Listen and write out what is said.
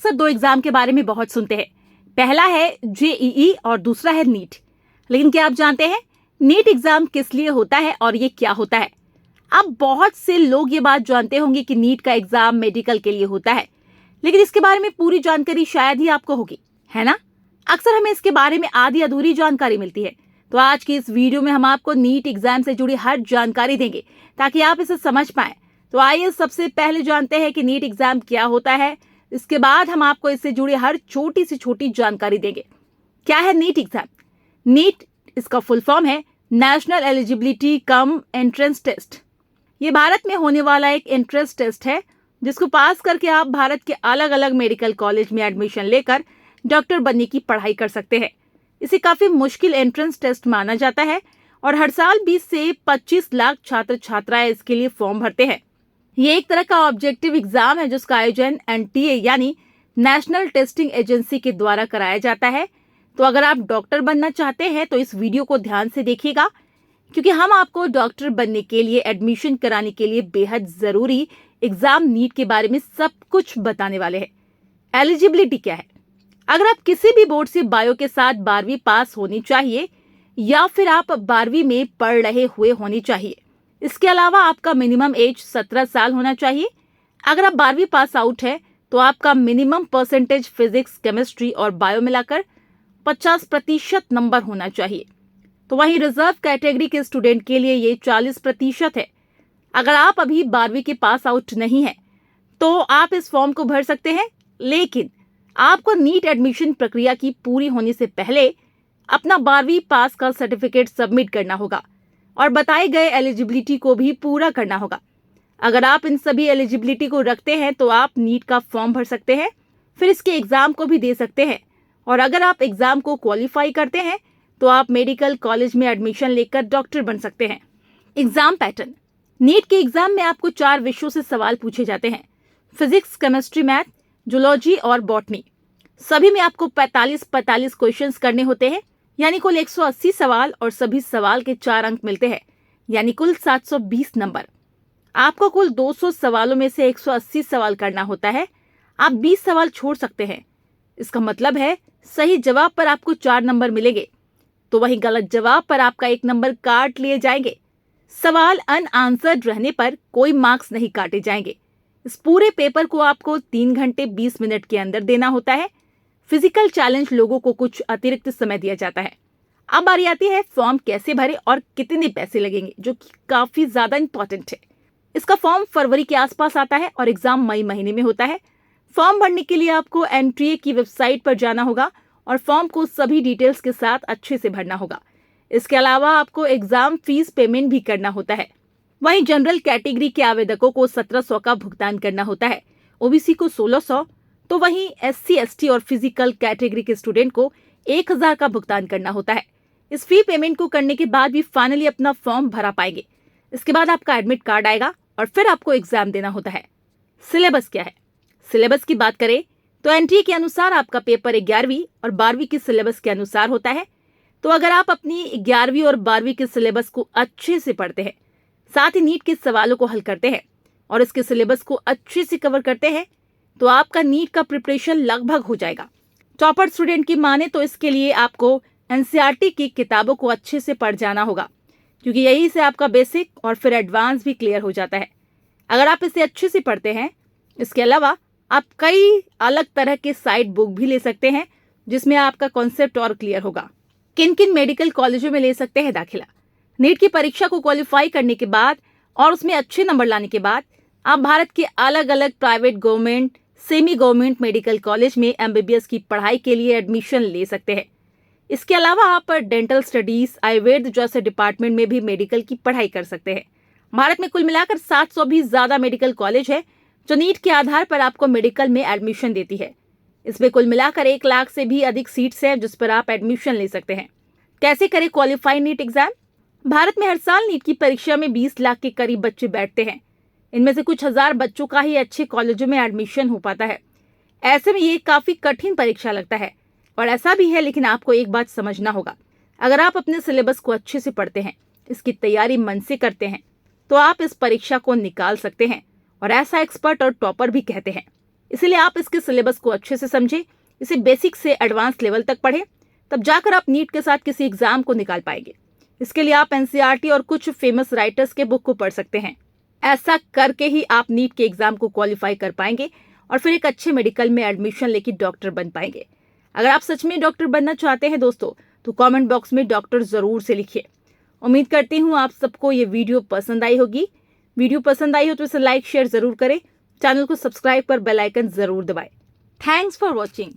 अक्सर दो एग्जाम के बारे में बहुत सुनते हैं। पहला है जेईई और दूसरा है नीट। लेकिन क्या आप जानते हैं नीट एग्जाम किस लिए होता है और ये क्या होता है? अब बहुत से लोग ये बात जानते होंगे कि नीट का एग्जाम मेडिकल के लिए होता है, लेकिन इसके बारे में पूरी जानकारी शायद ही आपको होगी, है ना? अक्सर हमें इसके बारे में आधी अधूरी जानकारी मिलती है। तो आज की इस वीडियो में हम आपको नीट एग्जाम से जुड़ी हर जानकारी देंगे ताकि आप इसे समझ पाएं। तो आइए सबसे पहले जानते हैं कि नीट एग्जाम क्या होता है। इसके बाद हम आपको इससे जुड़ी हर छोटी से छोटी जानकारी देंगे। क्या है नीट एग्जाम? नीट इसका फुल फॉर्म है national eligibility cum entrance test. ये भारत में होने वाला एक एंट्रेंस टेस्ट है जिसको पास करके आप भारत के अलग अलग मेडिकल कॉलेज में एडमिशन लेकर डॉक्टर बनने की पढ़ाई कर सकते हैं। इसे काफी मुश्किल एंट्रेंस टेस्ट माना जाता है और हर साल 20 से 25 लाख छात्र छात्राएं इसके लिए फॉर्म भरते हैं। ये एक तरह का ऑब्जेक्टिव एग्जाम है जिसका आयोजन एनटीए यानी नेशनल टेस्टिंग एजेंसी के द्वारा कराया जाता है। तो अगर आप डॉक्टर बनना चाहते हैं तो इस वीडियो को ध्यान से देखिएगा, क्योंकि हम आपको डॉक्टर बनने के लिए एडमिशन कराने के लिए बेहद जरूरी एग्जाम नीट के बारे में सब कुछ बताने वाले हैं। एलिजिबिलिटी क्या है? अगर आप किसी भी बोर्ड से बायो के साथ 12वीं पास होनी चाहिए या फिर आप 12वीं में पढ़ रहे हुए होनी चाहिए। इसके अलावा आपका मिनिमम एज 17 साल होना चाहिए। अगर आप 12वीं पास आउट है तो आपका मिनिमम परसेंटेज फिजिक्स, केमिस्ट्री और बायो मिलाकर 50% नंबर होना चाहिए। तो वहीं रिजर्व कैटेगरी के स्टूडेंट के लिए ये 40% है। अगर आप अभी 12वीं के पास आउट नहीं है तो आप इस फॉर्म को भर सकते हैं, लेकिन आपको नीट एडमिशन प्रक्रिया की पूरी होने से पहले अपना 12वीं पास का सर्टिफिकेट सबमिट करना होगा और बताए गए एलिजिबिलिटी को भी पूरा करना होगा। अगर आप इन सभी एलिजिबिलिटी को रखते हैं तो आप नीट का फॉर्म भर सकते हैं, फिर इसके एग्जाम को भी दे सकते हैं। और अगर आप एग्जाम को क्वालिफाई करते हैं तो आप मेडिकल कॉलेज में एडमिशन लेकर डॉक्टर बन सकते हैं। Exam pattern. नीट के एग्जाम में आपको 4 विषयों से सवाल पूछे जाते हैं: फिजिक्स, केमिस्ट्री, मैथ, जूलॉजी और बॉटनी। सभी में आपको 45 क्वेश्चंस करने होते हैं, यानी कुल 180 सवाल और सभी सवाल के 4 अंक मिलते हैं, यानी कुल 720 नंबर। आपको कुल 200 सवालों में से 180 सवाल करना होता है। आप 20 सवाल छोड़ सकते हैं। इसका मतलब है सही जवाब पर आपको 4 नंबर मिलेंगे, तो वहीं गलत जवाब पर आपका 1 नंबर काट लिए जाएंगे। सवाल अनआंसर्ड रहने पर कोई मार्क्स नहीं काटे जाएंगे। इस पूरे पेपर को आपको 3 घंटे 20 मिनट के अंदर देना होता है। फिजिकल चैलेंज लोगों को कुछ अतिरिक्त समय दिया जाता है। अब बारी आती है फॉर्म कैसे भरे और कितने पैसे लगेंगे, जो कि काफी ज्यादा इंपॉर्टेंट है। इसका फॉर्म फरवरी के आसपास आता है और एग्जाम मई महीने में होता है। फॉर्म भरने के लिए आपको एनटीए की वेबसाइट पर जाना होगा और फॉर्म को सभी डिटेल्स के साथ अच्छे से भरना होगा। इसके अलावा आपको एग्जाम फीस पेमेंट भी करना होता है। वहीं जनरल कैटेगरी के आवेदकों को 1700 का भुगतान करना होता है, ओबीसी को 1600, तो वहीं एससी, एसटी और फिजिकल कैटेगरी के स्टूडेंट को 1000 का भुगतान करना होता है। इस फी पेमेंट को करने के बाद भी फाइनली अपना फॉर्म भरा पाएंगे। इसके बाद आपका एडमिट कार्ड आएगा और फिर आपको एग्जाम देना होता है। सिलेबस क्या है? सिलेबस की बात करें तो एनटीए के अनुसार आपका पेपर 11वीं और 12वीं के सिलेबस के अनुसार होता है। तो अगर आप अपनी 11वीं और 12वीं के सिलेबस को अच्छे से पढ़ते हैं, साथ ही नीट के सवालों को हल करते हैं और इसके सिलेबस को अच्छे से कवर करते हैं, तो आपका नीट का प्रिपरेशन लगभग हो जाएगा। टॉपर स्टूडेंट की माने तो इसके लिए आपको एनसीईआरटी की किताबों को अच्छे से पढ़ जाना होगा, क्योंकि यही से आपका बेसिक और फिर एडवांस भी क्लियर हो जाता है। अगर आप इसे अच्छे से पढ़ते हैं, इसके अलावा आप कई अलग तरह के साइड बुक भी ले सकते हैं जिसमें आपका कॉन्सेप्ट और क्लियर होगा। किन किन मेडिकल कॉलेजों में ले सकते हैं दाखिला? नीट की परीक्षा को क्वालिफाई करने के बाद और उसमें अच्छे नंबर लाने के बाद आप भारत के अलग अलग private, government, semi government medical college में एमबीबीएस की पढ़ाई के लिए एडमिशन ले सकते हैं। इसके अलावा आप डेंटल स्टडीज, आयुर्वेद जैसे डिपार्टमेंट में भी मेडिकल की पढ़ाई कर सकते हैं। भारत में कुल मिलाकर 700 भी ज्यादा मेडिकल कॉलेज है जो नीट के आधार पर आपको मेडिकल में एडमिशन देती है। इसमें कुल मिलाकर 1 लाख से भी अधिक सीट्स हैं जिस पर आप एडमिशन ले सकते हैं। कैसे करें क्वालिफाई नीट एग्जाम? भारत में हर साल नीट की परीक्षा में 20 लाख के करीब बच्चे बैठते हैं। इनमें से कुछ हजार बच्चों का ही अच्छे कॉलेजों में एडमिशन हो पाता है। ऐसे में ये काफी कठिन परीक्षा लगता है और ऐसा भी है, लेकिन आपको एक बात समझना होगा, अगर आप अपने सिलेबस को अच्छे से पढ़ते हैं, इसकी तैयारी मन से करते हैं, तो आप इस परीक्षा को निकाल सकते हैं और ऐसा एक्सपर्ट और टॉपर भी कहते हैं। इसलिए आप इसके सिलेबस को अच्छे से समझें, इसे बेसिक से एडवांस लेवल तक पढ़ें, तब जाकर आप नीट के साथ किसी एग्जाम को निकाल पाएंगे। इसके लिए आप एनसीईआरटी और कुछ फेमस राइटर्स के बुक को पढ़ सकते हैं। ऐसा करके ही आप नीट के एग्जाम को क्वालिफाई कर पाएंगे और फिर एक अच्छे मेडिकल में एडमिशन लेके डॉक्टर बन पाएंगे। अगर आप सच में डॉक्टर बनना चाहते हैं दोस्तों, तो कमेंट बॉक्स में डॉक्टर जरूर से लिखिए। उम्मीद करती हूँ आप सबको ये वीडियो पसंद आई होगी। वीडियो पसंद आई हो तो इसे लाइक शेयर जरूर करें, चैनल को सब्सक्राइब कर बेल आइकन जरूर दबाएं। Thanks for watching.